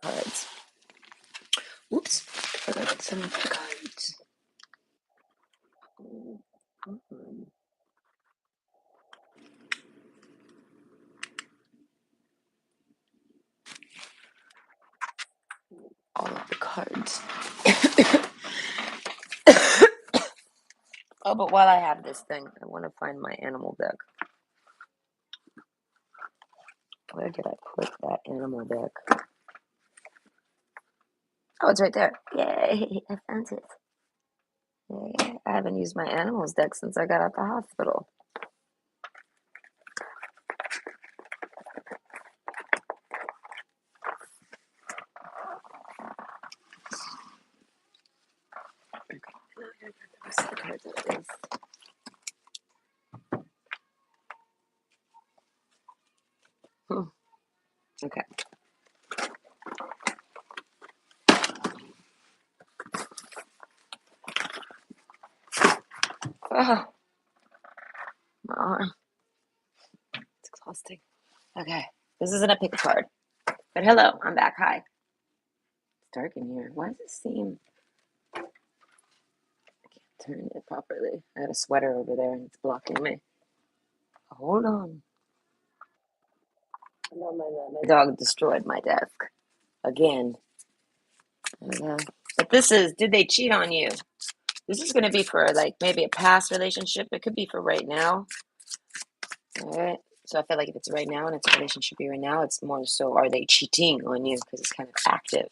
cards. Oops, I got some cards. All of the cards. Oh, but while I have this thing, I want to find my animal deck. Where did I put that animal deck? Oh, it's right there. Yay, I found it. Yay. I haven't used my animals deck since I got out the hospital. The cards out of this. Okay. Oh, my arm. It's exhausting. Okay. This isn't a pick a card. But hello, I'm back. Hi. It's dark in here. Why does it seem... I can't turn it properly. I had a sweater over there and it's blocking me. Hold on. My dog destroyed my desk. Again. Okay. But this is, did they cheat on you? This is going to be for like maybe a past relationship. It could be for right now. All right. So I feel like if it's right now and it's a relationship you're in now, it's more so are they cheating on you because it's kind of active.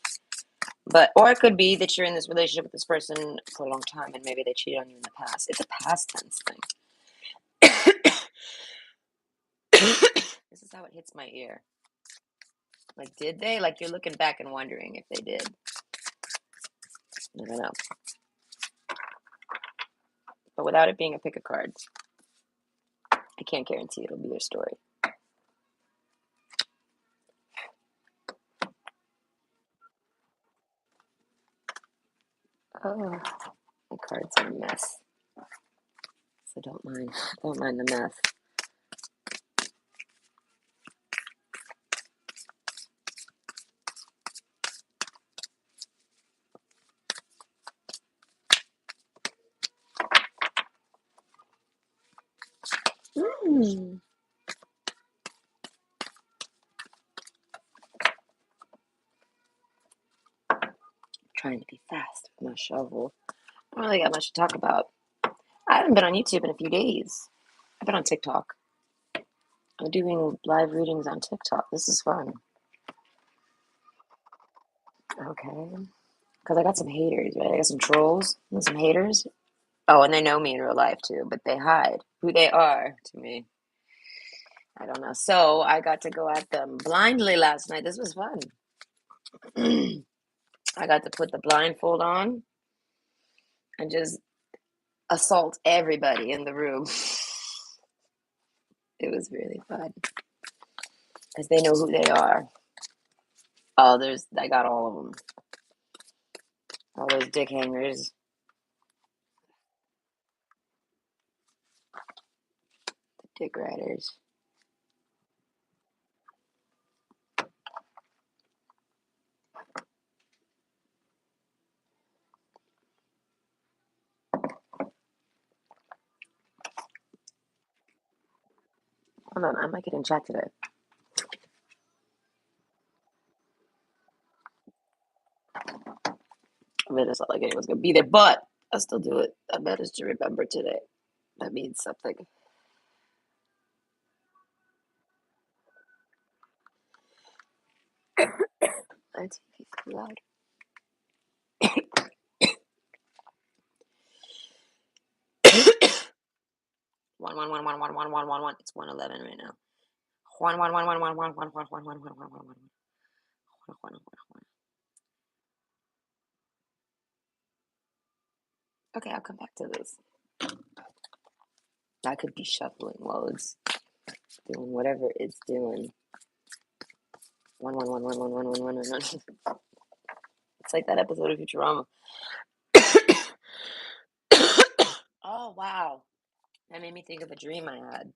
But or it could be that you're in this relationship with this person for a long time and maybe they cheated on you in the past. It's a past tense thing. This is how it hits my ear. Like, did they? Like, you're looking back and wondering if they did. I don't know. But without it being a pick a card, I can't guarantee it'll be your story. Oh, the cards are a mess. So don't mind the mess. Trying to be fast with my shovel. I don't really got much to talk about. I haven't been on YouTube in a few days. I've been on TikTok. I'm doing live readings on TikTok. This is fun. Okay. Because I got some haters, right? I got some trolls and some haters. Oh, and they know me in real life too, but they hide who they are to me. I don't know. So I got to go at them blindly last night. This was fun. I got to put the blindfold on and just assault everybody in the room. It was really fun because they know who they are. Oh, I got all of them. All those dick hangers. The dick riders. Hold on, I might get in chat today. I mean, it's not like anyone's gonna be there, but I'll still do it. I managed to remember today. That means something. My TV's too loud. 1 1 1 1 1 1 1 1 1. It's 111 right now. 1 1 1 1 1 1 1 1 1 1 1 1 1 1 1 1. Okay, I'll come back to this. I could be shuffling while it's doing whatever it's doing. 1 1 1 1 1 1 1 1 1. It's like that episode of Futurama. Oh wow, that made me think of a dream I had.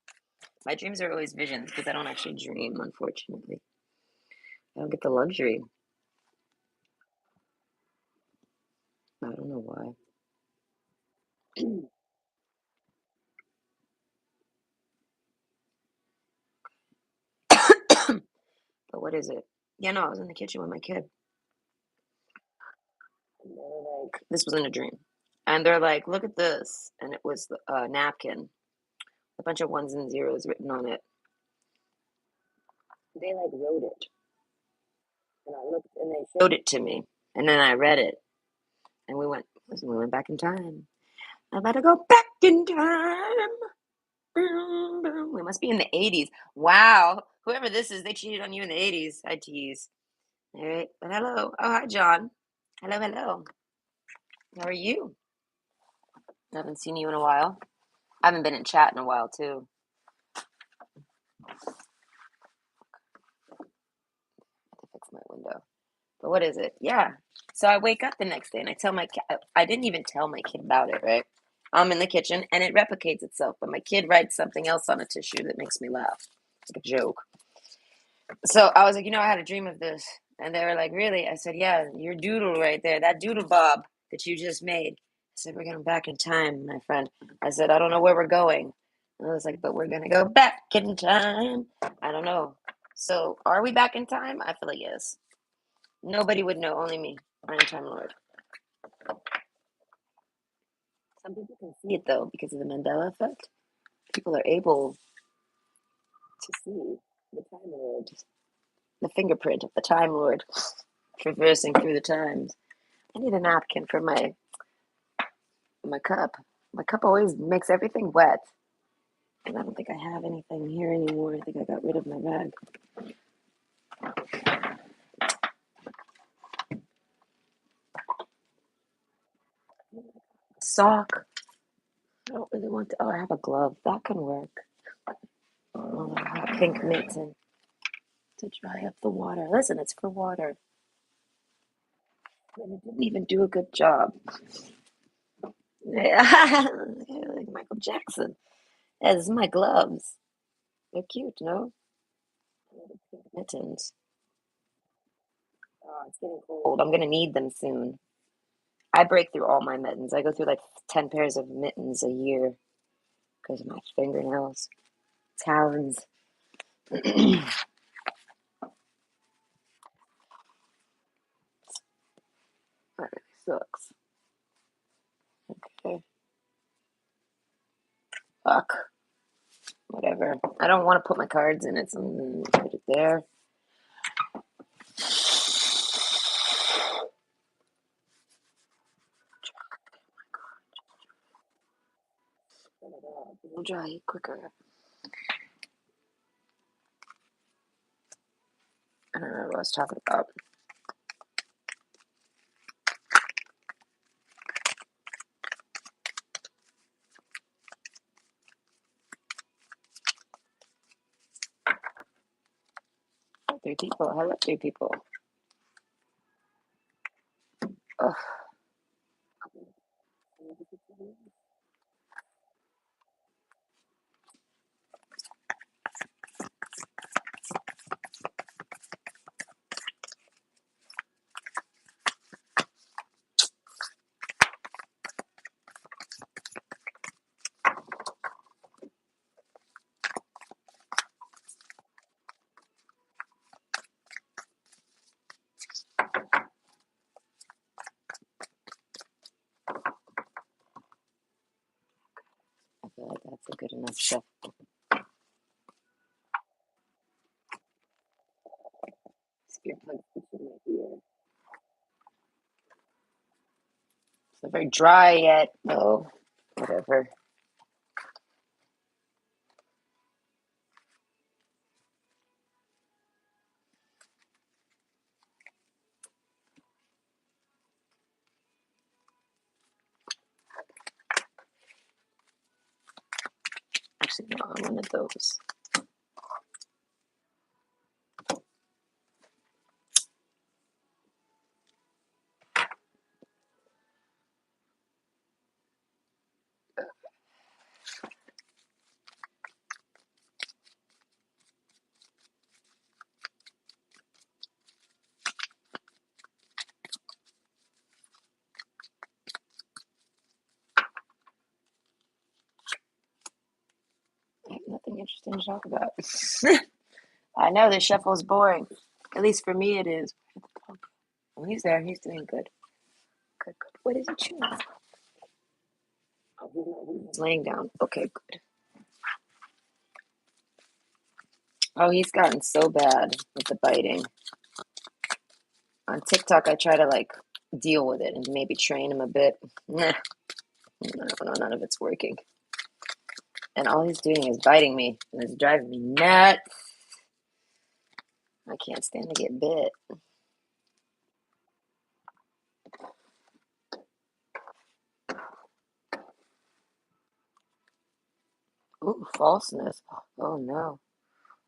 My dreams are always visions because I don't actually dream, unfortunately. I don't get the luxury. know why. But what is it? Yeah, no, I was in the kitchen with my kid. And they were like, this was in a dream. And they're like, look at this. And it was a napkin, a bunch of ones and zeros written on it. They like wrote it. And I looked and they showed it to me. And then I read it. And we went back in time. I'm about to go back in time. Boom, boom. We must be in the 80s. Wow. Whoever this is, they cheated on you in the 80s. I tease. All right. But hello. Oh, hi, John. Hello, hello. How are you? I haven't seen you in a while. I haven't been in chat in a while, too. I have to fix my window. But what is it? Yeah. So I wake up the next day and I tell my kid, I didn't even tell my kid about it, right? I'm in the kitchen and it replicates itself, but my kid writes something else on a tissue that makes me laugh. It's like a joke. So I was like, I had a dream of this. And they were like, really? I said, yeah, your doodle right there, that doodle bob that you just made. I said, we're going back in time, my friend. I said, I don't know where we're going. And I was like, but we're going to go back in time. I don't know. So are we back in time? I feel like yes. Nobody would know, only me. I am Time Lord. Some people can see it though because of the Mandela effect. People are able to see the Time Lord, the fingerprint of the Time Lord traversing through the times. I need a napkin for my cup. My cup always makes everything wet. And I don't think I have anything here anymore. I think I got rid of my bag. Sock. I don't really want to. Oh, I have a glove. That can work. Oh, a pink mitten to dry up the water. Listen, it's for water. And it didn't even do a good job. Yeah, like Michael Jackson. Yeah, this is my gloves. They're cute, no? Pink mittens. Oh, it's getting cold. I'm gonna need them soon. I break through all my mittens. I go through like 10 pairs of mittens a year because of my fingernails, talons. That really sucks. Okay. Fuck. Whatever. I don't want to put my cards in it, so I'm gonna put it there. It'll dry quicker. I don't know what I was talking about. Three people. I love three people. Ugh. I feel like that's a good enough shift. Spear plug in my ear. It's not very dry yet. Oh, whatever. Actually, no, I wanted those. nothing to talk about. I know this shuffle is boring. At least for me, it is. Oh, he's there. He's doing good. Good, good. What is he chewing? Oh, he's laying down. Okay, good. Oh, he's gotten so bad with the biting. On TikTok, I try to like deal with it and maybe train him a bit. Nah, no, none of it's working. And all he's doing is biting me, and it's driving me nuts. I can't stand to get bit. Ooh, falseness. Oh no.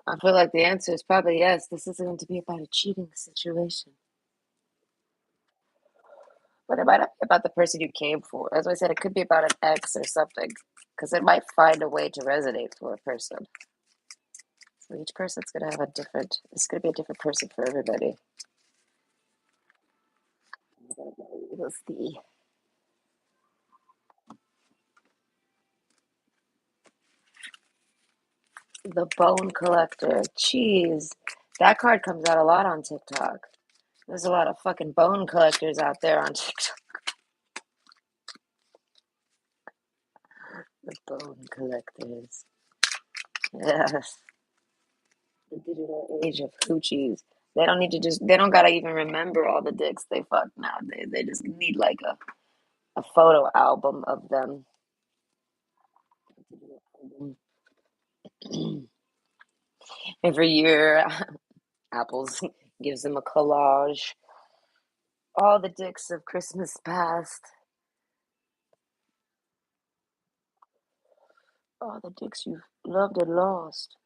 I feel like the answer is probably yes. This isn't going to be about a cheating situation. But it might not be about the person you came for. As I said, it could be about an ex or something. Because it might find a way to resonate for a person. So each person's going to have a different, it's going to be a different person for everybody. We'll see. The Bone Collector. Jeez. That card comes out a lot on TikTok. There's a lot of fucking bone collectors out there on TikTok. The Bone Collectors. Yes. The digital age of coochies. They don't need to they don't gotta even remember all the dicks they fucked now. They just need like a photo album of them. Every year, Apple's gives them a collage. All the dicks of Christmas past. All the dicks you've loved and lost.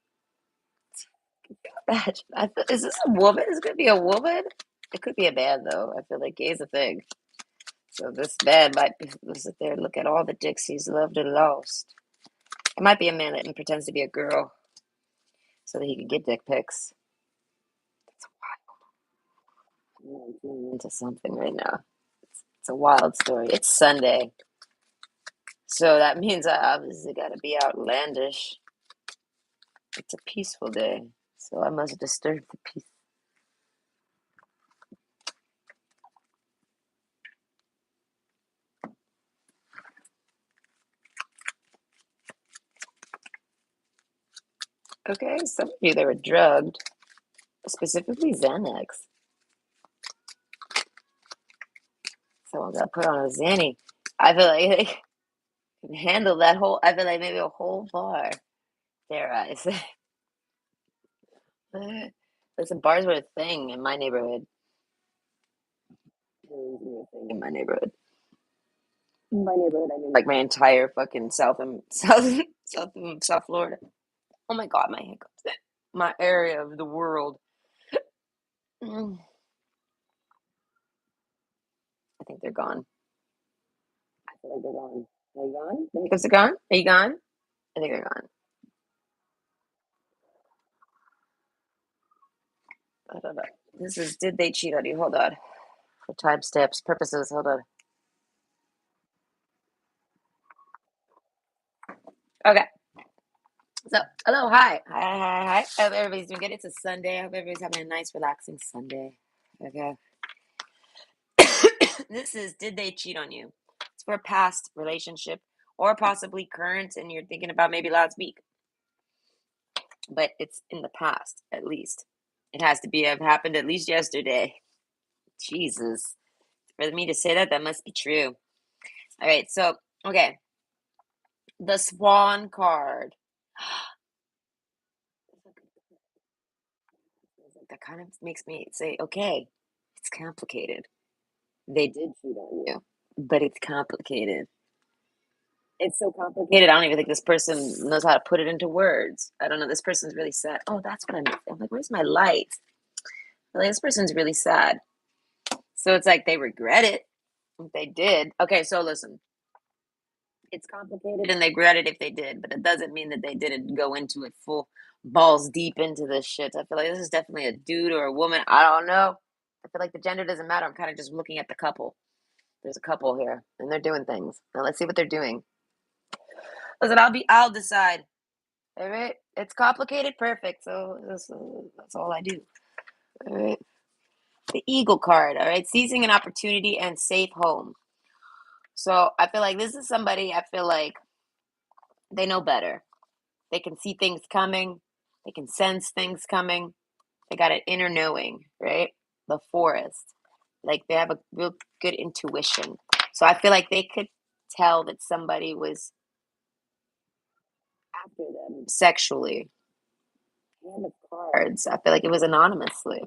Is this a woman? Is it gonna be a woman? It could be a man though. I feel like gay's a thing. So this man might sit there and look at all the dicks he's loved and lost. It might be a man that pretends to be a girl so that he can get dick pics. That's wild. I'm into something right now. It's a wild story. It's Sunday. So that means I obviously gotta be outlandish. It's a peaceful day. So I must disturb the peace. Okay, some of you that were drugged, specifically Xanax. Someone got put on a Xanny. I feel like they can handle that whole, I feel like maybe a whole bar. Their eyes. Listen, bars were a thing in my neighborhood. In my neighborhood. In my neighborhood, I mean like my entire fucking South Florida. Oh my god, my hiccups. My area of the world. I think they're gone. I feel like they're gone. Are you gone? The hiccups are gone? Are you gone? I think they're gone. I don't know. This is did they cheat on you? Hold on. For timestamps purposes, hold on. Okay. So, hello, hi. I hope everybody's doing good. It's a Sunday. I hope everybody's having a nice, relaxing Sunday. Okay. This is did they cheat on you? It's for a past relationship or possibly current, and you're thinking about maybe last week, but it's in the past at least. It has to be have happened at least yesterday. Jesus, for me to say that, that must be true. All right, so okay, the Swan card. That kind of makes me say, okay, it's complicated. They did cheat on you, but it's complicated. It's so complicated. I don't even think this person knows how to put it into words. I don't know. This person's really sad. Oh, that's what I'm like, where's my light? Like, this person's really sad. So it's like they regret it. If they did. Okay, so listen. It's complicated and they regret it if they did, but it doesn't mean that they didn't go into it full balls deep into this shit. I feel like this is definitely a dude or a woman. I don't know. I feel like the gender doesn't matter. I'm kind of just looking at the couple. There's a couple here and they're doing things. Now let's see what they're doing. Listen, I'll decide. All right. It's complicated, perfect. So that's all I do. All right. The Eagle card. All right. Seizing an opportunity and safe home. So I feel like this is somebody I feel like they know better. They can see things coming. They can sense things coming. They got an inner knowing, right? The forest. Like they have a real good intuition. So I feel like they could tell that somebody was after them sexually. Hand of cards. I feel like it was anonymously.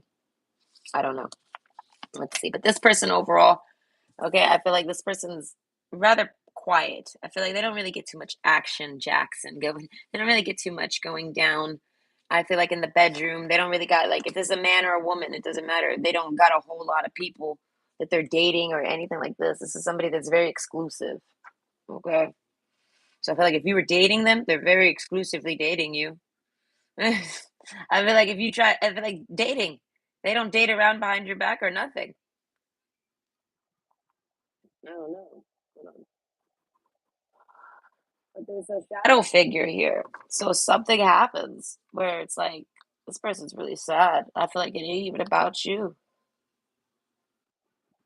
I don't know. Let's see. But this person overall, okay, I feel like this person's rather quiet. I feel like they don't really get too much action, Jackson. They don't really get too much going down. I feel like in the bedroom, they don't really got like if it's a man or a woman, it doesn't matter. They don't got a whole lot of people that they're dating or anything like this. This is somebody that's very exclusive. Okay. So I feel like if you were dating them, they're very exclusively dating you. I feel like if you try, I feel like dating, they don't date around behind your back or nothing. I don't know. But there's a shadow figure here. So something happens where it's like, this person's really sad. I feel like it ain't even about you.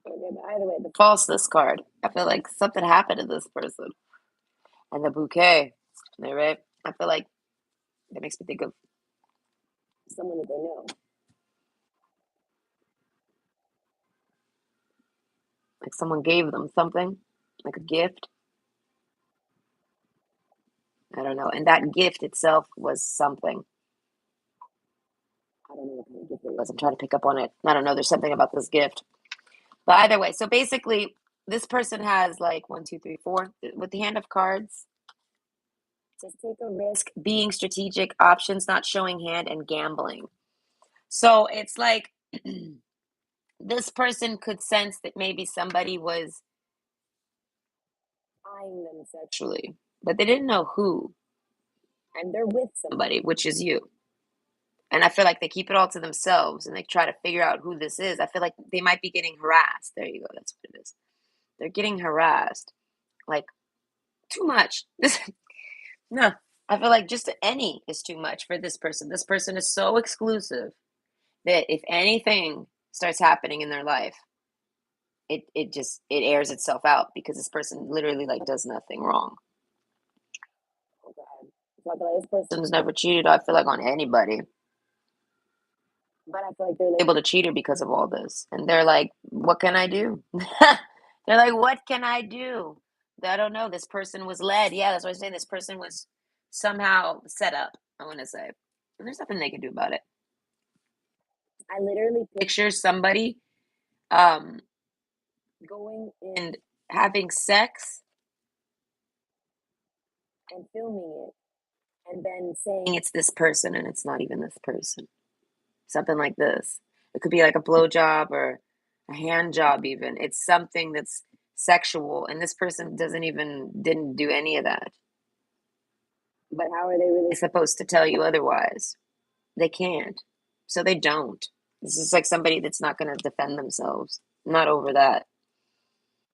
Okay, but either way, the falseness card. I feel like something happened to this person. And the bouquet, right? I feel like that makes me think of someone that they know. Like someone gave them something, like a gift. I don't know. And that gift itself was something. I don't know what kind of gift it was. I'm trying to pick up on it. I don't know. There's something about this gift. But either way, so basically, this person has like one, two, three, four with the hand of cards. Just take a risk, being strategic, options not showing hand, and gambling. So it's like this person could sense that maybe somebody was eyeing them sexually, but they didn't know who. And they're with somebody, which is you. And I feel like they keep it all to themselves and they try to figure out who this is. I feel like they might be getting harassed. There you go. That's what it is. They're getting harassed. Like too much. This no. I feel like just any is too much for this person. This person is so exclusive that if anything starts happening in their life, it airs itself out because this person literally like does nothing wrong. Oh God. So I feel like this person's never cheated, I feel like, on anybody. But I feel like they're labeled a cheater because of all this. And they're like, what can I do? They're like, what can I do? I don't know. This person was led. Yeah, that's what I'm saying. This person was somehow set up, I want to say. And there's nothing they can do about it. I literally picture somebody um, going and having sex and filming it and then saying it's this person and it's not even this person. Something like this. It could be like a blowjob or a hand job, even. It's something that's sexual, and this person didn't do any of that. But how are they really supposed to tell you otherwise? They can't. So they don't. This is like somebody that's not going to defend themselves. Not over that.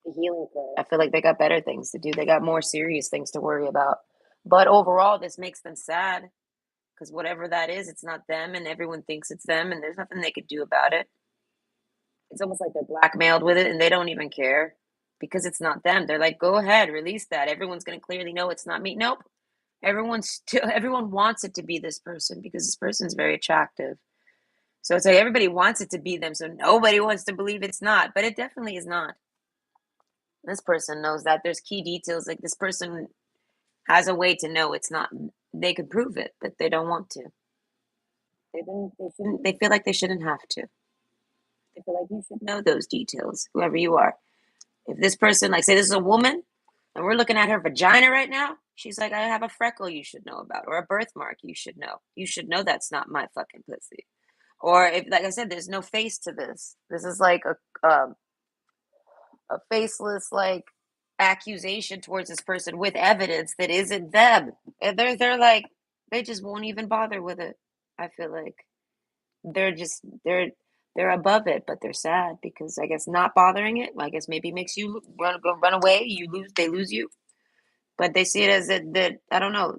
The healing prayer. I feel like they got better things to do. They got more serious things to worry about. But overall, this makes them sad because whatever that is, it's not them, and everyone thinks it's them, and there's nothing they could do about it. It's almost like they're blackmailed with it, and they don't even care because it's not them. They're like, go ahead, release that. Everyone's going to clearly know it's not me. Nope. Everyone wants it to be this person because this person's very attractive. So it's like everybody wants it to be them, so nobody wants to believe it's not, but it definitely is not. This person knows that there's key details. Like this person has a way to know it's not. They could prove it, but they don't want to. They feel like they shouldn't have to. They feel like you should know those details, whoever you are. If this person, like, say this is a woman, and we're looking at her vagina right now, she's like, I have a freckle you should know about, or a birthmark you should know. You should know that's not my fucking pussy. Or if, like I said, there's no face to this. This is like a faceless like accusation towards this person with evidence that isn't them. And they're like they just won't even bother with it. I feel like they're just they're above it, but they're sad because I guess not bothering it, I guess maybe makes you run away. You lose, they lose you, but they see it as that I don't know.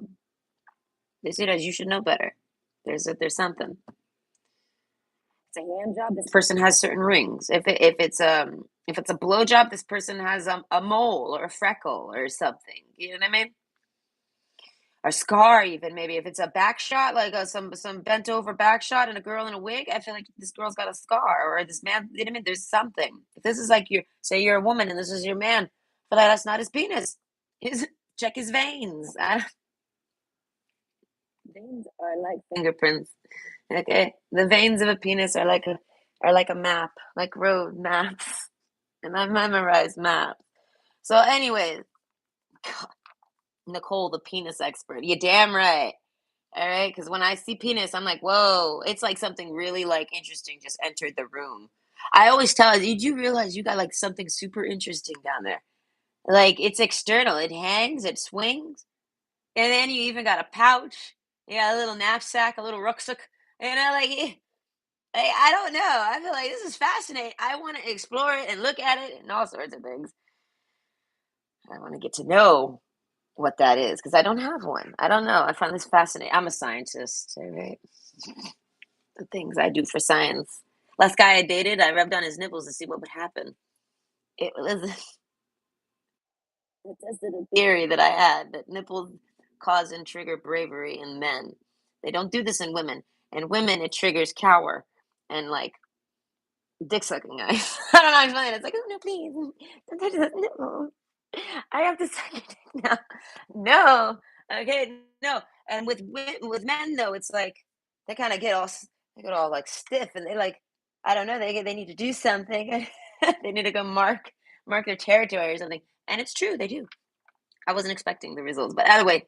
They see it as you should know better. There's something. It's a hand job. This person has certain rings. If it's a blow job, this person has a mole or a freckle or something. You know what I mean? Or scar even maybe if it's a back shot like some bent over back shot and a girl in a wig. I feel like this girl's got a scar or this man. You know what I mean? There's something. If this is like your say you're a woman and this is your man, but that's not his penis. His check his veins. Veins are like fingerprints. Okay, the veins of a penis are like a map, like road maps, and I memorized maps. So, anyways, Nicole, the penis expert. You damn right. All right, because when I see penis, I'm like, whoa! It's like something really like interesting just entered the room. I always tell you, did you realize you got like something super interesting down there? Like it's external. It hangs, it swings, and then you even got a pouch. Yeah, a little knapsack, a little rucksack. Like I don't know. I feel like this is fascinating. I want to explore it and look at it and all sorts of things. I want to get to know what that is because I don't have one. I don't know. I find this fascinating. I'm a scientist, all right? The things I do for science. Last guy I dated, I rubbed on his nipples to see what would happen. It was it tested a theory that I had that nipples cause and trigger bravery in men. They don't do this in women. In women, it triggers cower and like dick sucking eyes. I don't know how to explain it. It's like, oh no, please, don't touch that nipple. I have to suck your dick now. No, okay, no. And with men though, it's like they kind of they get all like stiff, and they like I don't know. They need to do something. They need to go mark their territory or something. And it's true, they do. I wasn't expecting the results, but either way,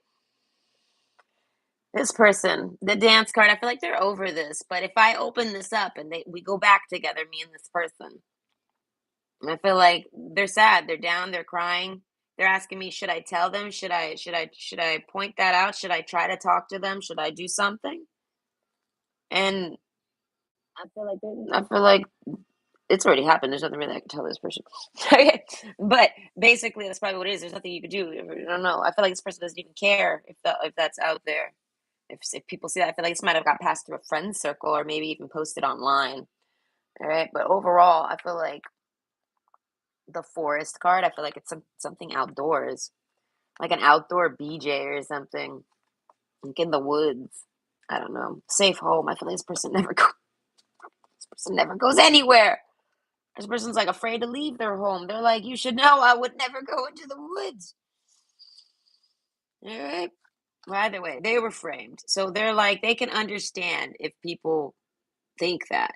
this person, the dance card, I feel like they're over this. But if I open this up and we go back together, me and this person, I feel like they're sad, they're down, they're crying. They're asking me, should I tell them? Should I point that out? Should I try to talk to them? Should I do something? And I feel like it's already happened. There's nothing really I can tell this person. Okay. But basically that's probably what it is. There's nothing you could do. I don't know. I feel like this person doesn't even care if that's out there. If people see that, I feel like this might have got passed through a friend circle or maybe even posted online. All right. But overall, I feel like the forest card, I feel like it's something outdoors, like an outdoor BJ or something, like in the woods. I don't know. Safe home. I feel like this person never goes anywhere. This person's like afraid to leave their home. They're like, you should know I would never go into the woods. All right. Well, either way, they were framed. So they're like, they can understand if people think that.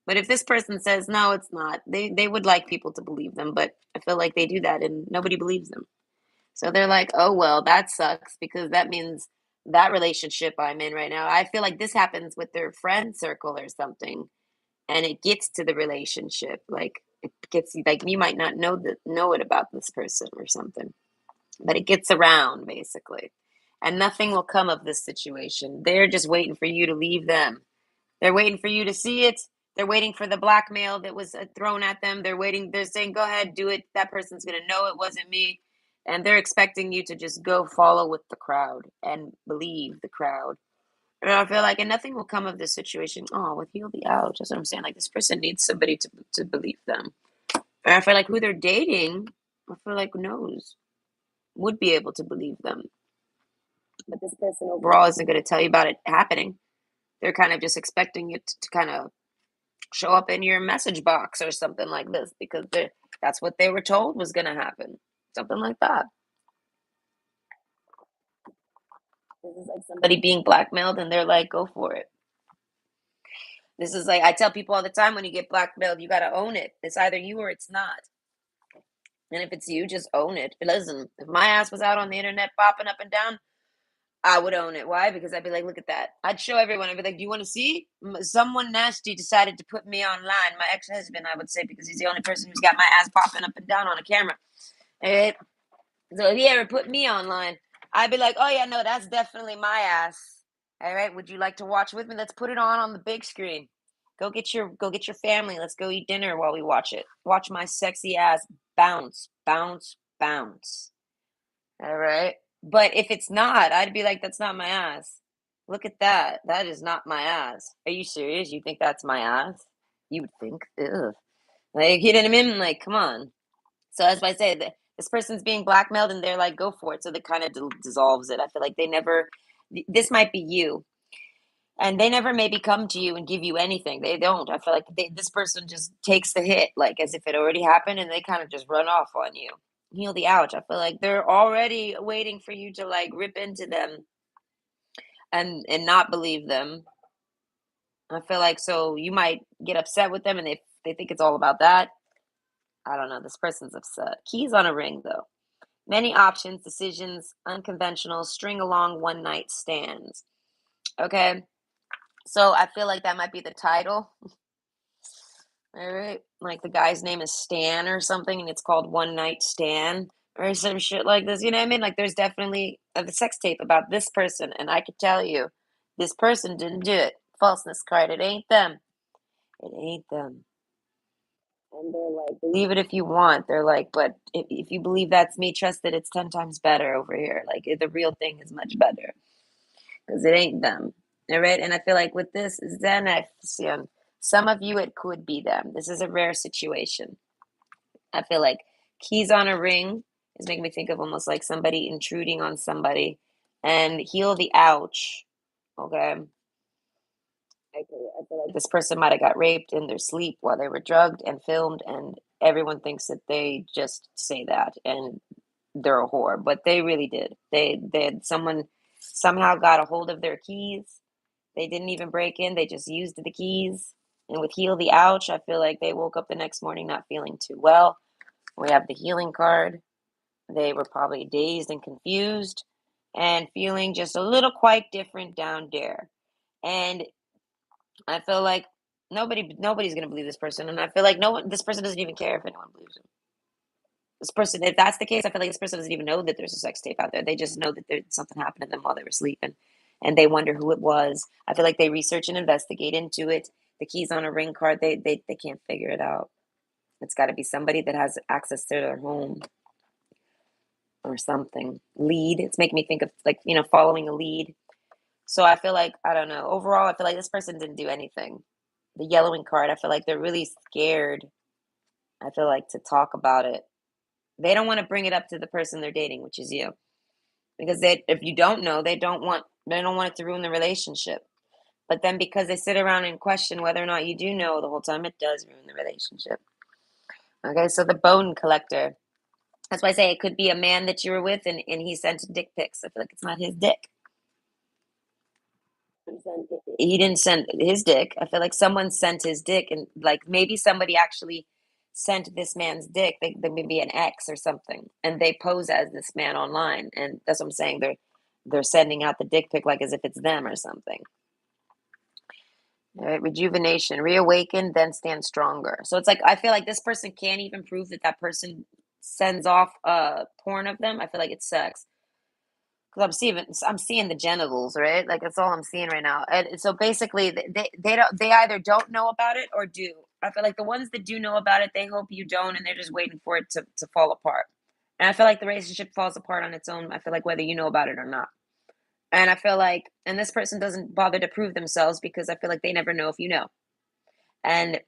But if this person says, no, it's not, they would like people to believe them. But I feel like they do that and nobody believes them. So they're like, oh, well, that sucks because that means that relationship I'm in right now. I feel like this happens with their friend circle or something, and it gets to the relationship. Like it gets like you might not know it about this person or something, but it gets around basically, and nothing will come of this situation. They're just waiting for you to leave them. They're waiting for you to see it. They're waiting for the blackmail that was thrown at them. They're waiting. They're saying, go ahead, do it. That person's going to know it wasn't me. And they're expecting you to just go follow with the crowd and believe the crowd. And I feel like, and nothing will come of this situation. Oh, with you'll be out. That's what I'm saying. Like this person needs somebody to believe them. And I feel like who they're dating, I feel like knows, would be able to believe them. But this person overall isn't going to tell you about it happening. They're kind of just expecting it to kind of show up in your message box or something like this because that's what they were told was going to happen. Something like that. This is like somebody being blackmailed and they're like, go for it. This is like, I tell people all the time when you get blackmailed, you got to own it. It's either you or it's not. And if it's you, just own it. Listen, if my ass was out on the internet popping up and down, I would own it. Why? Because I'd be like, look at that. I'd show everyone. I'd be like, do you want to see? Someone nasty decided to put me online. My ex-husband, I would say, because he's the only person who's got my ass popping up and down on a camera. And so if he ever put me online, I'd be like, oh yeah, no, that's definitely my ass. All right, would you like to watch with me? Let's put it on the big screen. Go get your family. Let's go eat dinner while we watch it. Watch my sexy ass bounce, bounce, bounce. All right. But if it's not, I'd be like, that's not my ass. Look at that. That is not my ass. Are you serious? You think that's my ass? You would think, ugh. Like, you know what I mean? Like, come on. So as I say, this person's being blackmailed, and they're like, go for it. So that kind of dissolves it. I feel like they never. This might be you, and they never maybe come to you and give you anything. They don't. I feel like this person just takes the hit, like as if it already happened, and they kind of just run off on you. Heal the ouch. I feel like they're already waiting for you to like rip into them and not believe them. I feel like so you might get upset with them, and they think it's all about that. I don't know. This person's upset. Keys on a ring though. Many options, decisions, unconventional, string along one night stands. Okay. So I feel like that might be the title. All right. Like the guy's name is Stan or something, and it's called One Night Stand or some shit like this. You know what I mean? Like there's definitely a sex tape about this person, and I could tell you this person didn't do it. Falseness card. It ain't them. It ain't them. And they're like, believe it if you want. They're like, but if you believe that's me, trust that it's 10 times better over here. Like the real thing is much better because it ain't them. All right. And I feel like with this Xanaxian, some of you, it could be them. This is a rare situation. I feel like keys on a ring is making me think of almost like somebody intruding on somebody and heal the ouch. Okay. I feel like this person might have got raped in their sleep while they were drugged and filmed, and everyone thinks that they just say that and they're a whore, but they really did. They had someone somehow got a hold of their keys. They didn't even break in; they just used the keys. And with heal the ouch, I feel like they woke up the next morning not feeling too well. We have the healing card. They were probably dazed and confused and feeling just a little quite different down there. And I feel like nobody's gonna believe this person, and I feel like no one this person doesn't even care if anyone believes him. This person, if that's the case, I feel like this person doesn't even know that there's a sex tape out there. They just know that there's something happened to them while they were sleeping, and they wonder who it was. I feel like they research and investigate into it. The keys on a ring card, they can't figure it out. It's got to be somebody that has access to their home or something. Lead. It's making me think of like following a lead. So I feel like I don't know. Overall, I feel like this person didn't do anything. The yellowing card, I feel like they're really scared. I feel like to talk about it. They don't want to bring it up to the person they're dating, which is you. Because if you don't know, they don't want it to ruin the relationship. But then because they sit around and question whether or not you do know the whole time, it does ruin the relationship. Okay, so the bone collector. That's why I say it could be a man that you were with and he sent dick pics. I feel like it's not his dick. He didn't send his dick. I feel like someone sent his dick, and like maybe somebody actually sent this man's dick. They maybe an ex or something, and they pose as this man online, and that's what I'm saying. They're sending out the dick pic like as if it's them or something. All right, rejuvenation, reawaken, then stand stronger. So it's like I feel like this person can't even prove that that person sends off porn of them. I feel like it's sex because I'm seeing the genitals, right? Like that's all I'm seeing right now. And so basically, they either don't know about it or do. I feel like the ones that do know about it, they hope you don't, and they're just waiting for it to fall apart. And I feel like the relationship falls apart on its own. I feel like whether you know about it or not. And I feel like, and this person doesn't bother to prove themselves because I feel like they never know if you know, and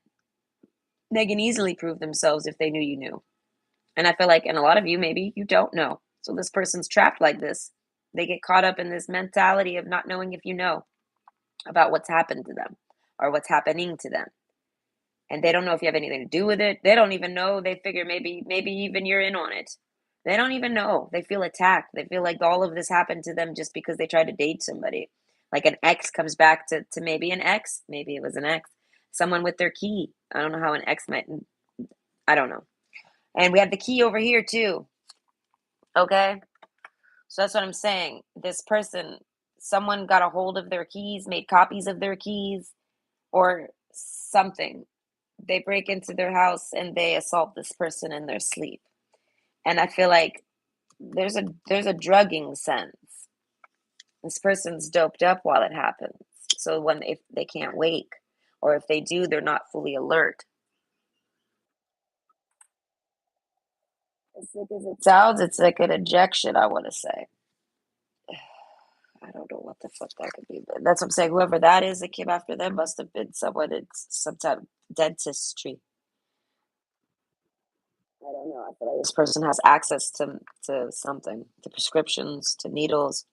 they can easily prove themselves if they knew you knew. And I feel like, and a lot of you, maybe you don't know. So this person's trapped like this. They get caught up in this mentality of not knowing if you know about what's happened to them or what's happening to them. And they don't know if you have anything to do with it. They don't even know. They figure maybe even you're in on it. They don't even know. They feel attacked. They feel like all of this happened to them just because they tried to date somebody. Like an ex comes back to maybe an ex. Maybe it was an ex. Someone with their key. I don't know how an ex might. I don't know. And we have the key over here too. Okay. So that's what I'm saying. This person, someone got a hold of their keys, made copies of their keys, or something. They break into their house and they assault this person in their sleep. And I feel like there's a drugging sense. This person's doped up while it happens. So when if they can't wake, or if they do, they're not fully alert. As sick as it sounds, it's like an ejection, I want to say. don't know what the fuck that could be, but that's what I'm saying. Whoever that is that came after them must have been someone in some type of dentistry. I don't know. I feel like this person has access to something, to prescriptions, to needles,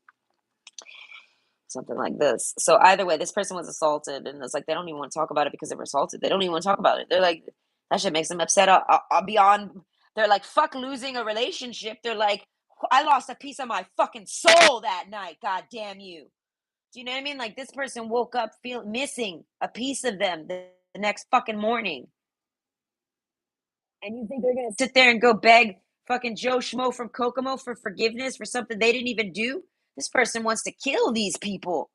something like this. So either way, this person was assaulted, and it's like they don't even want to talk about it because they were assaulted. They don't even want to talk about it. They're like, that shit makes them upset. I'll be on. They're like, fuck losing a relationship. They're like, I lost a piece of my fucking soul that night. God damn you. Do you know what I mean? Like this person woke up missing a piece of them the next fucking morning. And you think they're gonna sit there and go beg fucking Joe Schmo from Kokomo for forgiveness for something they didn't even do? This person wants to kill these people.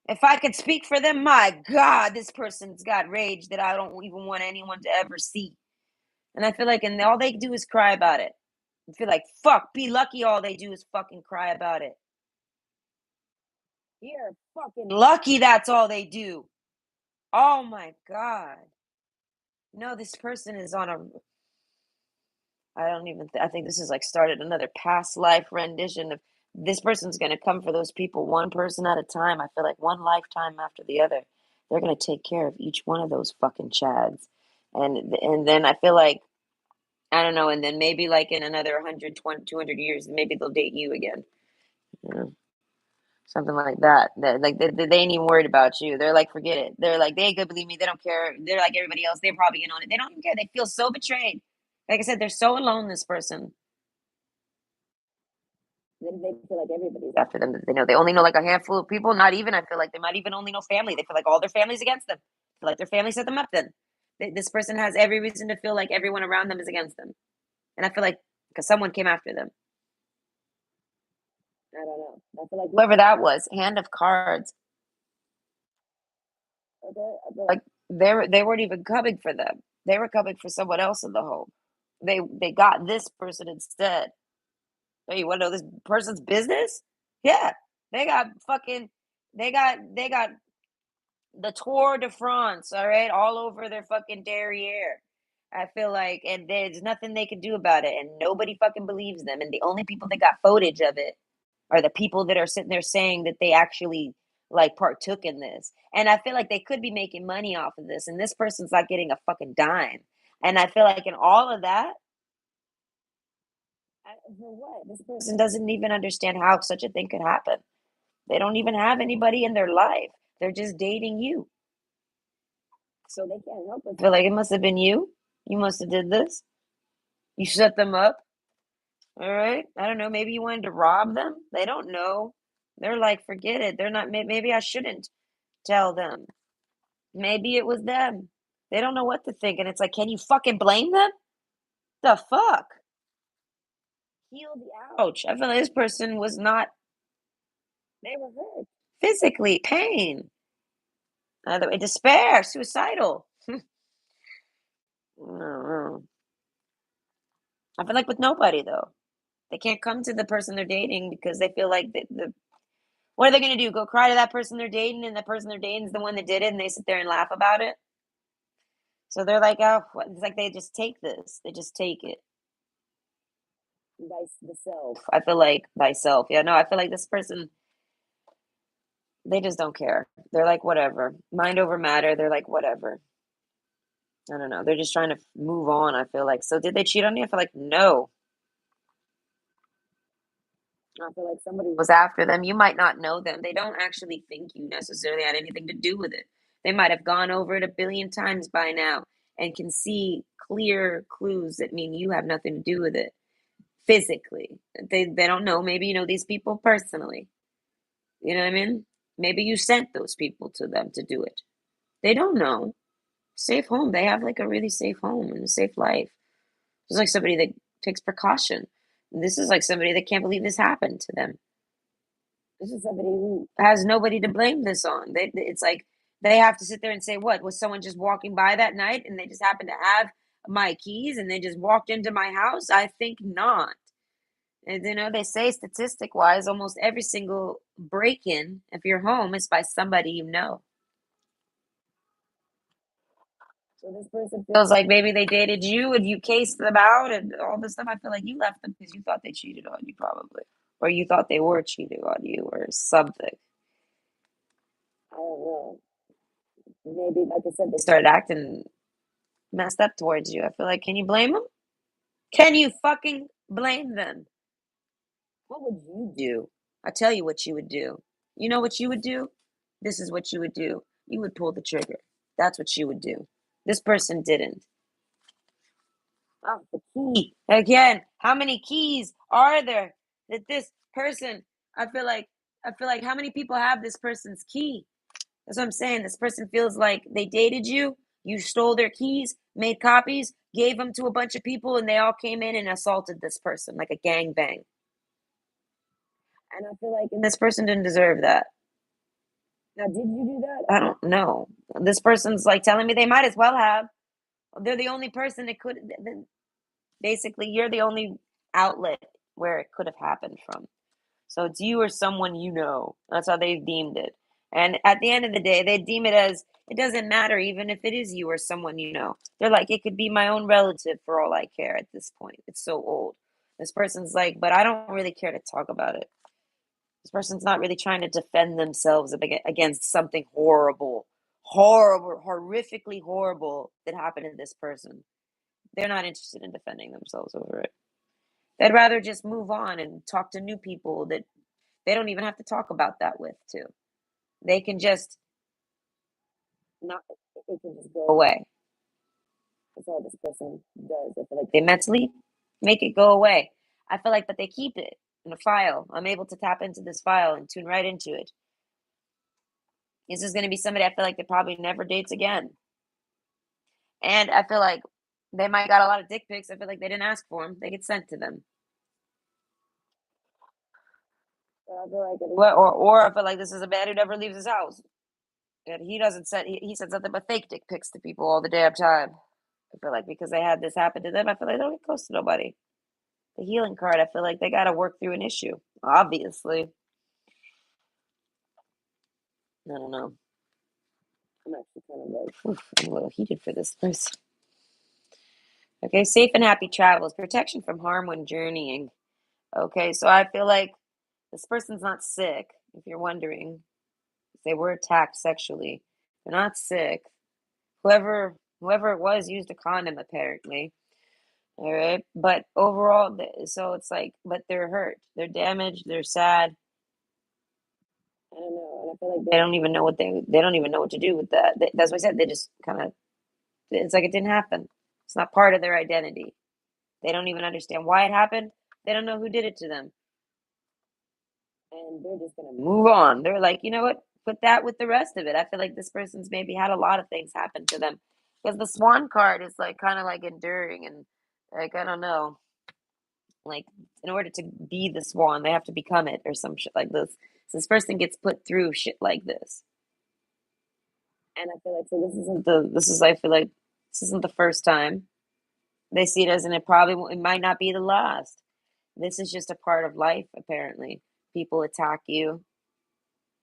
If I could speak for them, my God, this person's got rage that I don't even want anyone to ever see. And I feel like, and all they do is cry about it. I feel like, fuck, be lucky all they do is fucking cry about it. You're fucking lucky that's all they do. Oh my God. No, this person is on a. I don't even. I think this is like started another past life rendition of this person's going to come for those people one person at a time. I feel like one lifetime after the other. They're going to take care of each one of those fucking chads. And then I feel like, I don't know, and then maybe like in another 120, 200 years, maybe they'll date you again. You know, something like that. Like they ain't even worried about you. They're like, forget it. They're like, they could believe me. They don't care. They're like everybody else. They're probably in on it. They don't even care. They feel so betrayed. Like I said, they're so alone, this person. They feel like everybody's after them. They know they only know like a handful of people. Not even. I feel like they might even only know family. They feel like all their family's against them. They feel like their family set them up. Then this person has every reason to feel like everyone around them is against them. And I feel like because someone came after them. I don't know. I feel like whoever that was, hand of cards. Like they weren't even coming for them. They were coming for someone else in the home. They got this person instead. Hey, you want to know this person's business? Yeah, they got fucking. They got the Tour de France. All right, all over their fucking derriere. I feel like, and there's nothing they can do about it, and nobody fucking believes them. And the only people that got footage of it are the people that are sitting there saying that they actually like partook in this. And I feel like they could be making money off of this, and this person's not getting a fucking dime. And I feel like in all of that, for what? This person doesn't even understand how such a thing could happen. They don't even have anybody in their life. They're just dating you. So they can't help it. Feel like it must have been you. You must have did this. You set them up. All right. I don't know. Maybe you wanted to rob them. They don't know. They're like, forget it. They're not. Maybe I shouldn't tell them. Maybe it was them. They don't know what to think, and it's like, can you fucking blame them? The fuck? Heal the ouch. I feel like this person was not. They were hurt physically, pain, despair, suicidal. I feel like with nobody though. They can't come to the person they're dating because they feel like what are they gonna do? Go cry to that person they're dating, and the person they're dating is the one that did it, and they sit there and laugh about it. So they're like, oh, it's like they just take this. They just take it. The self. I feel like thyself. Yeah, no, I feel like this person. They just don't care. They're like whatever. Mind over matter. They're like whatever. I don't know. They're just trying to move on. I feel like. So did they cheat on you? I feel like no. I feel like somebody was after them. You might not know them. They don't actually think you necessarily had anything to do with it. They might have gone over it a billion times by now and can see clear clues that mean you have nothing to do with it physically. They don't know. Maybe you know these people personally. You know what I mean? Maybe you sent those people to them to do it. They don't know. Safe home. They have like a really safe home and a safe life. It's like somebody that takes precaution. This is like somebody that can't believe this happened to them. This is somebody who has nobody to blame this on. It's like they have to sit there and say, "What was someone just walking by that night and they just happened to have my keys and they just walked into my house?" I think not. And you know, they say statistic wise, almost every single break in of your home is by somebody you know. So this person feels like maybe they dated you and you cased them out and all this stuff. I feel like you left them because you thought they cheated on you, probably. or you thought they were cheating on you or something. I don't know. Maybe, like I said, they started acting messed up towards you. I feel like, can you blame them? Can you fucking blame them? What would you do? I tell you what you would do. You know what you would do? This is what you would do. You would pull the trigger. That's what you would do. This person didn't. Oh, the key. Again, how many keys are there that this person, I feel like how many people have this person's key? That's what I'm saying. This person feels like they dated you, you stole their keys, made copies, gave them to a bunch of people, and they all came in and assaulted this person like a gangbang. And I feel like this person didn't deserve that. Now, did you do that? I don't know. This person's like telling me they might as well have. They're the only person that could, basically, you're the only outlet where it could have happened from. So it's you or someone you know. That's how they've deemed it. And at the end of the day, they deem it as it doesn't matter, even if it is you or someone you know. They're like, it could be my own relative for all I care at this point. It's so old. This person's like, but I don't really care to talk about it. This person's not really trying to defend themselves against something horrible, horrible, horrifically horrible that happened to this person. They're not interested in defending themselves over it. They'd rather just move on and talk to new people that they don't even have to talk about that with too. They can just not it can just go away. That's all this person does. I feel like they mentally make it go away. I feel like but they keep it in a file. I'm able to tap into this file and tune right into it. This is gonna be somebody I feel like that probably never dates again. And I feel like they might got a lot of dick pics. I feel like they didn't ask for them. They get sent to them. But I feel like or I feel like this is a man who never leaves his house. And he doesn't send he sends nothing but fake dick pics to people all the damn time. I feel like because they had this happen to them, I feel like they don't get close to nobody. The healing card, I feel like they got to work through an issue. Obviously, I don't know. I'm actually kind of like, I'm a little heated for this person. Okay, safe and happy travels, protection from harm when journeying. Okay, so I feel like this person's not sick. If you're wondering, if they were attacked sexually, they're not sick. Whoever it was used a condom apparently. All right. But overall, so it's like, but they're hurt, they're damaged, they're sad. I don't know. And I feel like they don't even know they don't even know what to do with that. That's what I said. They just kind of, it's like it didn't happen. It's not part of their identity. They don't even understand why it happened. They don't know who did it to them. And they're just going to move on. They're like, you know what? Put that with the rest of it. I feel like this person's maybe had a lot of things happen to them because the swan card is like kind of like enduring and like, I don't know. Like in order to be the swan, they have to become it or some shit like this. So this person gets put through shit like this. And I feel like so this is I feel like this isn't the first time. They see it as and it might not be the last. This is just a part of life, apparently. People attack you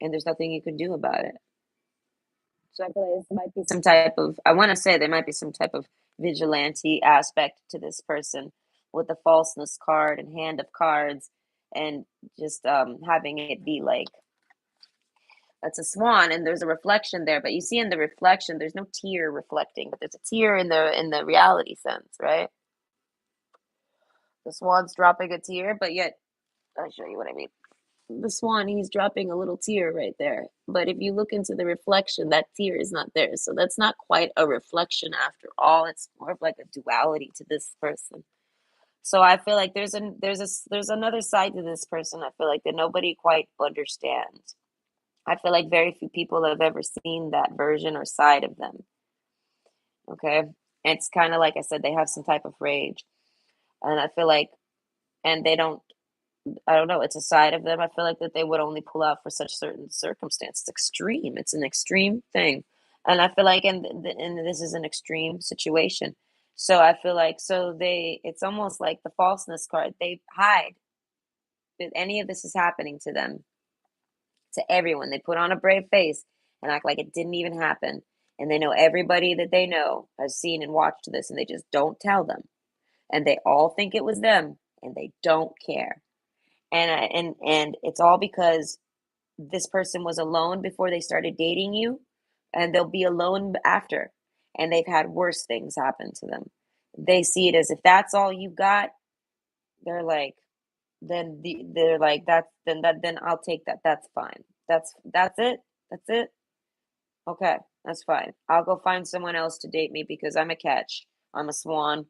and there's nothing you can do about it. So I feel like this might be some type of I want to say there might be some type of vigilante aspect to this person with the falseness card and hand of cards and just having it be like that's a swan and there's a reflection there but you see in the reflection there's no tear reflecting but there's a tear in the reality sense, right? The swan's dropping a tear but yet I'll show you what I mean. The swan, he's dropping a little tear right there, but if you look into the reflection that tear is not there, so that's not quite a reflection after all. It's more of like a duality to this person. So I feel like there's another side to this person I feel like that nobody quite understands. I feel like very few people have ever seen that version or side of them. Okay. And it's kind of like I said, they have some type of rage. And I feel like, and they don't, I don't know, it's a side of them. I feel like that they would only pull out for such certain circumstances. It's extreme. It's an extreme thing. And I feel like, and this is an extreme situation. So I feel like, it's almost like the falseness card. They hide that any of this is happening to them, to everyone. They put on a brave face and act like it didn't even happen. And they know everybody that they know has seen and watched this, and they just don't tell them. And they all think it was them, and they don't care. And it's all because this person was alone before they started dating you, and they'll be alone after, and they've had worse things happen to them. They see it as if that's all you got. They're like, they're like then I'll take that. That's fine. That's it. That's it. Okay, that's fine. I'll go find someone else to date me because I'm a catch. I'm a swan.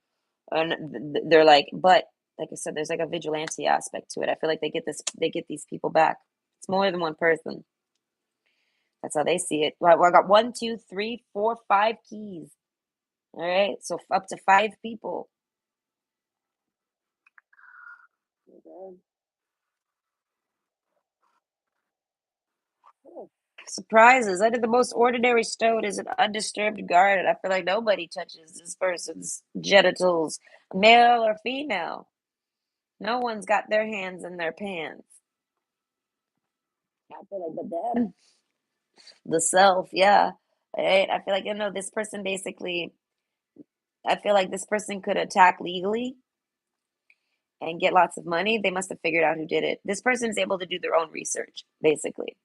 And they're like, but like I said, there's like a vigilante aspect to it. I feel like they get these people back. It's more than one person. That's how they see it. Well, I got one, two, three, four, five keys. All right, so up to five people. Okay. Surprises. Under the most ordinary stone is an undisturbed garden. I feel like nobody touches this person's genitals, male or female. No one's got their hands in their pants. I feel like the self, yeah. Right? I feel like, this person basically, I feel like this person could attack legally and get lots of money. They must have figured out who did it. This person is able to do their own research, basically.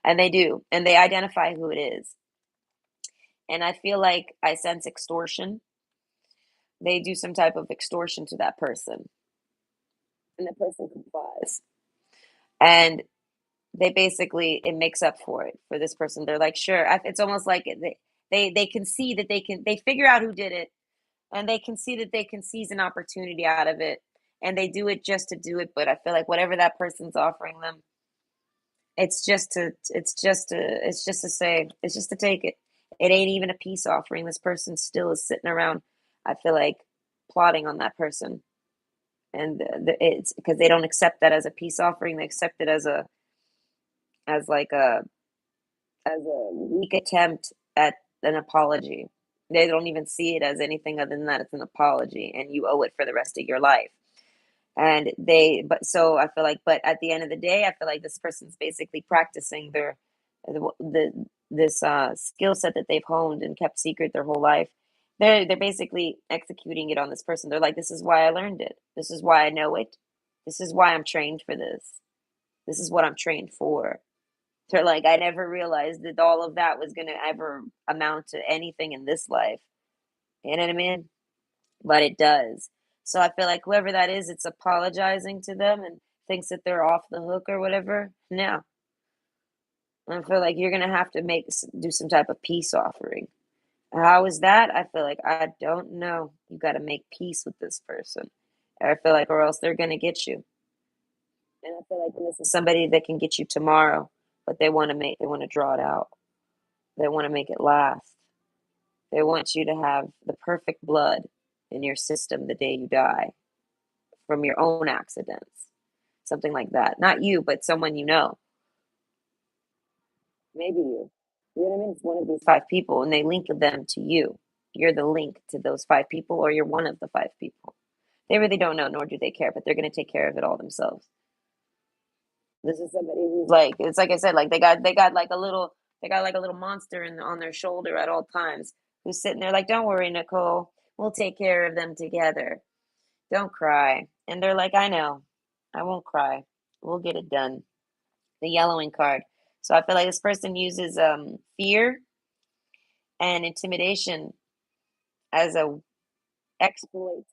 And they do. And they identify who it is. And I feel like I sense extortion. They do some type of extortion to that person. And the person complies. And they basically, it makes up for it for this person. They're like, sure. It's almost like they can see that they figure out who did it, and they can see that they can seize an opportunity out of it, and they do it just to do it. But I feel like whatever that person's offering them, it's just to say, it's just to take it. It ain't even a peace offering. This person still is sitting around, I feel like, plotting on that person. And it's because they don't accept that as a peace offering. They accept it as like a weak attempt at an apology. They don't even see it as anything other than that. It's an apology, and you owe it for the rest of your life. And but so I feel like, but at the end of the day, I feel like this person's basically practicing this skill set that they've honed and kept secret their whole life. They're basically executing it on this person. They're like, this is why I learned it. This is why I know it. This is why I'm trained for this. This is what I'm trained for. They're like, I never realized that all of that was going to ever amount to anything in this life. You know what I mean? But it does. So I feel like whoever that is, it's apologizing to them and thinks that they're off the hook or whatever. No, I feel like you're gonna have to do some type of peace offering. How is that? I feel like I don't know. You got to make peace with this person. I feel like, or else they're gonna get you. And I feel like this is somebody that can get you tomorrow, but they want to draw it out. They want to make it last. They want you to have the perfect blood in your system the day you die from your own accidents. Something like that. Not you, but someone you know. Maybe you. You know what I mean? It's one of these five people, and they link them to you. You're the link to those five people, or you're one of the five people. They really don't know, nor do they care, but they're going to take care of it all themselves. This is somebody who's like, it's like I said, like they got like a little monster on their shoulder at all times, who's sitting there like, don't worry, Nicole, we'll take care of them together. Don't cry. And they're like, I know, I won't cry. We'll get it done. The yellowing card. So I feel like this person uses fear and intimidation as a exploit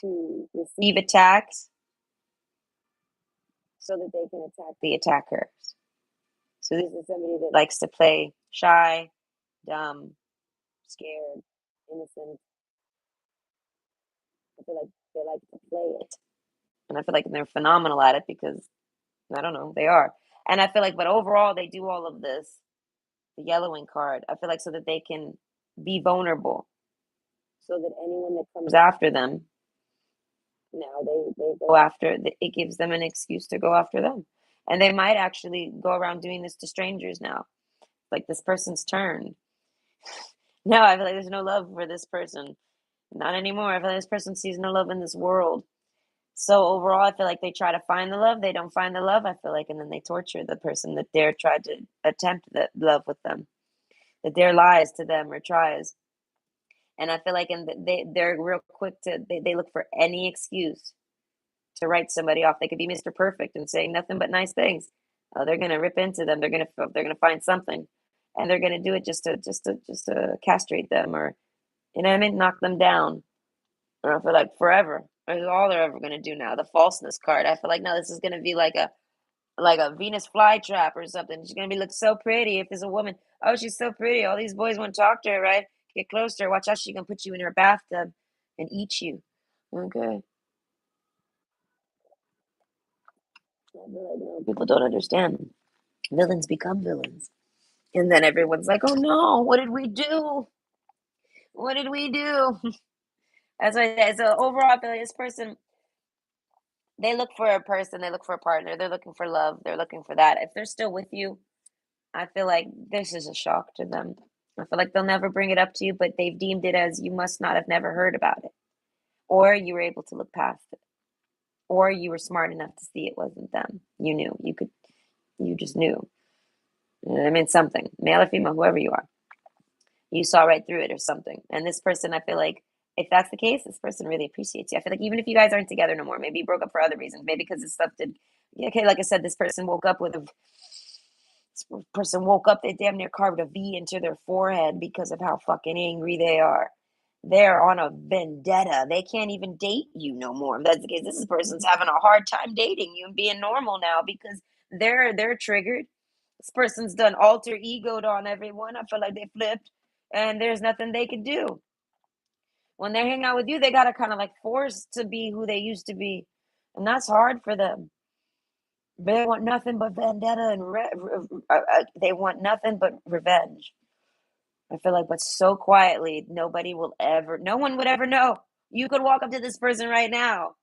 to receive attacks so that they can attack the attackers. So this is somebody that likes to play shy, dumb, scared, innocent. I feel like they like to play it. And I feel like they're phenomenal at it because I don't know, they are. And I feel like, but overall, they do all of this, the yellowing card. I feel like so that they can be vulnerable, so that anyone that comes after them, now they go after, it gives them an excuse to go after them. And they might actually go around doing this to strangers now. Like this person's turn. No, I feel like there's no love for this person. Not anymore. I feel like this person sees no love in this world. So overall, I feel like they try to find the love. They don't find the love, I feel like, and then they torture the person that dare tried to attempt that love with them, that dare lies to them or tries. And I feel like they're real quick to they look for any excuse to write somebody off. They could be Mr. Perfect and saying nothing but nice things. They're gonna rip into them. They're gonna find something, and they're gonna do it just to castrate them, or you know what I mean, knock them down. Or for like forever. That's all they're ever gonna do now. The falseness card. I feel like no, this is gonna be like a Venus flytrap or something. She's gonna be look so pretty. If there's a woman, oh, she's so pretty. All these boys want to talk to her, right? Get close to her. Watch out, she can put you in her bathtub and eat you. Okay. People don't understand. Villains become villains. And then everyone's like, oh no, what did we do? What did we do? That's why I said, so overall, I feel like this person, they look for a person, they look for a partner, they're looking for love, they're looking for that. If they're still with you, I feel like this is a shock to them. I feel like they'll never bring it up to you, but they've deemed it as you must not have never heard about it. Or you were able to look past it. Or you were smart enough to see it wasn't them. You knew. You just knew. I mean, something, male or female, whoever you are. You saw right through it or something. And this person, I feel like, if that's the case, this person really appreciates you. I feel like even if you guys aren't together no more, maybe you broke up for other reasons, maybe because this stuff did. Yeah, okay, like I said, this person woke up with a. This person woke up, they damn near carved a V into their forehead because of how fucking angry they are. They're on a vendetta. They can't even date you no more. That's the case. This person's having a hard time dating you and being normal now because they're triggered. This person's done alter egoed on everyone. I feel like they flipped, and there's nothing they can do. When they hang out with you, they gotta kind of like force to be who they used to be, and that's hard for them. They want nothing but vendetta and they want nothing but revenge. I feel like, but so quietly, no one would ever know. You could walk up to this person right now,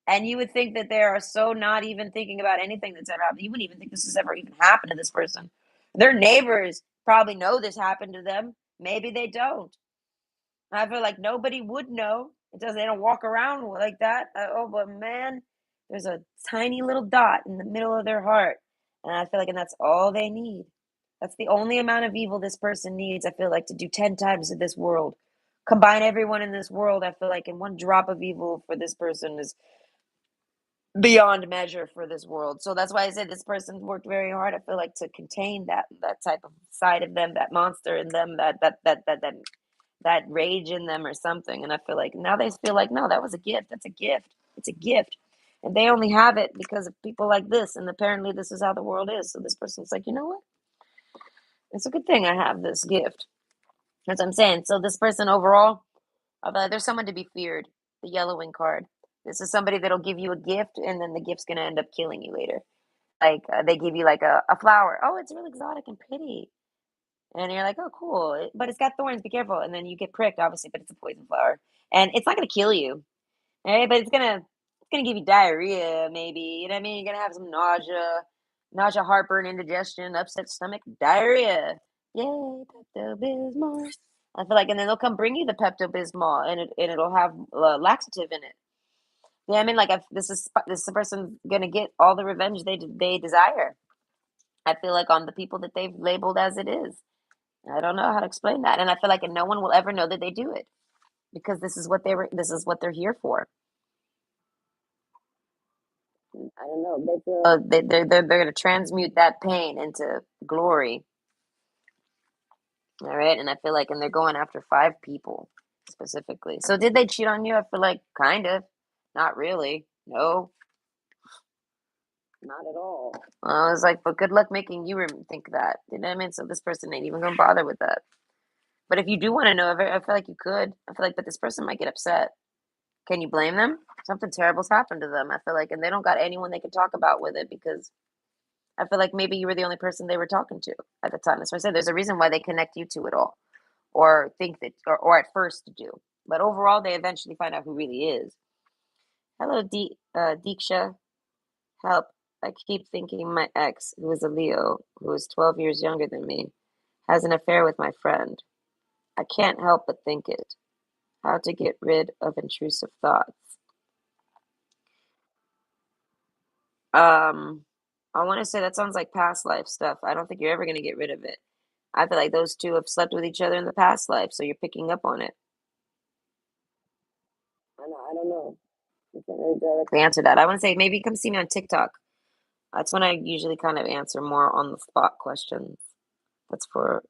and you would think that they are so not even thinking about anything that's ever happened. You wouldn't even think this has ever even happened to this person. Their neighbors probably know this happened to them. Maybe they don't. I feel like nobody would know. It doesn't. They don't walk around like that. Oh, but man, there's a tiny little dot in the middle of their heart, and I feel like, and that's all they need. That's the only amount of evil this person needs. I feel like to do 10 times in this world, combine everyone in this world. I feel like, in one drop of evil for this person is beyond measure for this world. So that's why I said this person worked very hard. I feel like to contain that type of side of them, that monster in them, that rage in them or something. And I feel like now they feel like, no, that was a gift. That's a gift. It's a gift. And they only have it because of people like this. And apparently this is how the world is. So this person's like, you know what? It's a good thing I have this gift. That's what I'm saying. So this person overall, I feel like there's someone to be feared. The yellowing card. This is somebody that'll give you a gift and then the gift's going to end up killing you later. Like they give you like a flower. Oh, it's really exotic and pretty. And you're like, "Oh, cool, but it's got thorns, be careful." And then you get pricked, obviously, but it's a poison flower. And it's not gonna kill you, right? But it's gonna give you diarrhea, maybe, you know what I mean? You're gonna have some nausea, heartburn, indigestion, upset stomach, diarrhea. Yay, Pepto-Bismol. I feel like, and then they'll come bring you the Pepto-Bismol, and it'll have laxative in it. Yeah, I mean, like, if this person gonna get all the revenge they desire. I feel like on the people that they've labeled as it is. I don't know how to explain that, and I feel like and no one will ever know that they do it because this is what they're here for. I don't know. They feel they're gonna transmute that pain into glory. All right, and I feel like and they're going after 5 people specifically. So did they cheat on you? I feel like kind of, not really. No, not at all. I was like, but good luck making you think that. You know what I mean? So this person ain't even gonna bother with that. But if you do want to know, I feel like you could. I feel like, but this person might get upset. Can you blame them? Something terrible's happened to them. I feel like, and they don't got anyone they can talk about with it because I feel like maybe you were the only person they were talking to at the time. That's why I said there's a reason why they connect you to it all, or think that, or at first do. But overall, they eventually find out who really is. Hello, Deeksha. Help. I keep thinking my ex, who is a Leo, who is 12 years younger than me, has an affair with my friend. I can't help but think it. How to get rid of intrusive thoughts. Um, I want to say that sounds like past life stuff. I don't think you're ever going to get rid of it. I feel like those two have slept with each other in the past life, so you're picking up on it. I know, I don't know. I can't really directly answer that. I want to say maybe come see me on TikTok. That's when I usually kind of answer more on the spot questions. That's for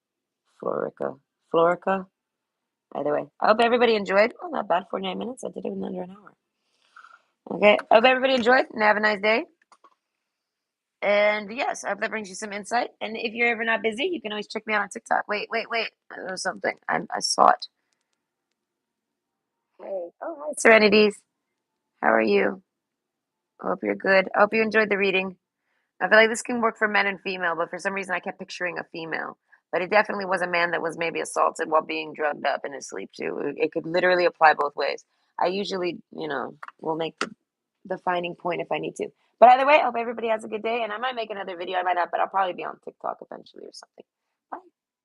Florica. Florica? Either way. I hope everybody enjoyed. Oh, not bad. 49 minutes. I did it in under an hour. Okay. I hope everybody enjoyed and have a nice day. And yes, I hope that brings you some insight. And if you're ever not busy, you can always check me out on TikTok. Wait. There's something. I saw it. Hey. Oh, hi, Serenities. How are you? I hope you're good. I hope you enjoyed the reading. I feel like this can work for men and female, but for some reason I kept picturing a female. But it definitely was a man that was maybe assaulted while being drugged up in his sleep too. It could literally apply both ways. I usually, will make the defining point if I need to. But either way, I hope everybody has a good day. And I might make another video. I might not, but I'll probably be on TikTok eventually or something.